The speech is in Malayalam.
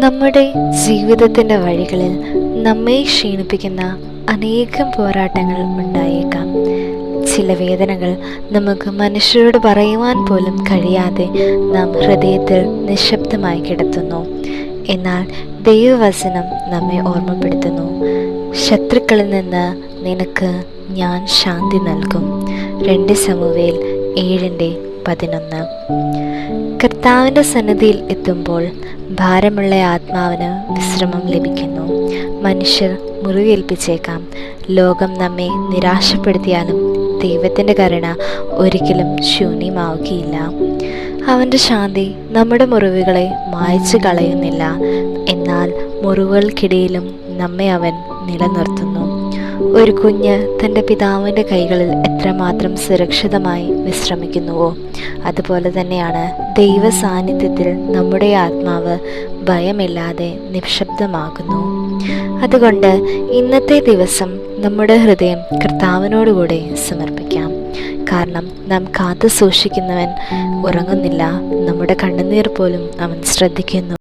നമ്മുടെ ജീവിതത്തിൻ്റെ വഴികളിൽ നമ്മെ ക്ഷീണിപ്പിക്കുന്ന അനേകം പോരാട്ടങ്ങൾ ഉണ്ടായേക്കാം. ചില വേദനകൾ നമുക്ക് മനുഷ്യരോട് പറയുവാൻ പോലും കഴിയാതെ നാം ഹൃദയത്തിൽ നിശബ്ദമായി കിടത്തുന്നു. എന്നാൽ ദൈവവചനം നമ്മെ ഓർമ്മപ്പെടുത്തുന്നു, ശത്രുക്കളിൽ നിന്ന് നിനക്ക് ഞാൻ ശാന്തി നൽകും. 2 ശമൂവേൽ 7:11. കർത്താവിൻ്റെ സന്നിധിയിൽ എത്തുമ്പോൾ ഭാരമുള്ള ആത്മാവിന് വിശ്രമം ലഭിക്കുന്നു. മനുഷ്യർ മുറിവേൽപ്പിച്ചേക്കാം, ലോകം നമ്മെ നിരാശപ്പെടുത്തിയാലും ദൈവത്തിൻ്റെ കരുണ ഒരിക്കലും ശൂന്യമാവുകയില്ല. അവൻ്റെ ശാന്തി നമ്മുടെ മുറിവുകളെ മായ്ച്ചു കളയുന്നില്ല, എന്നാൽ മുറിവുകൾക്കിടയിലും നമ്മെ അവൻ നിലനിർത്തുന്നു. ഒരു കുഞ്ഞ് തൻ്റെ പിതാവിൻ്റെ കൈകളിൽ എത്രമാത്രം സുരക്ഷിതമായി വിശ്രമിക്കുന്നുവോ, അതുപോലെ തന്നെയാണ് ദൈവ സാന്നിധ്യത്തിൽ നമ്മുടെ ആത്മാവ് ഭയമില്ലാതെ നിശബ്ദമാകുന്നു. അതുകൊണ്ട് ഇന്നത്തെ ദിവസം നമ്മുടെ ഹൃദയം കർത്താവിനോടുകൂടെ സമർപ്പിക്കാം. കാരണം നാം കാത്തു സൂക്ഷിക്കുന്നവൻ ഉറങ്ങുന്നില്ല, നമ്മുടെ കണ്ണുനീർ പോലും അവൻ ശ്രദ്ധിക്കുന്നു.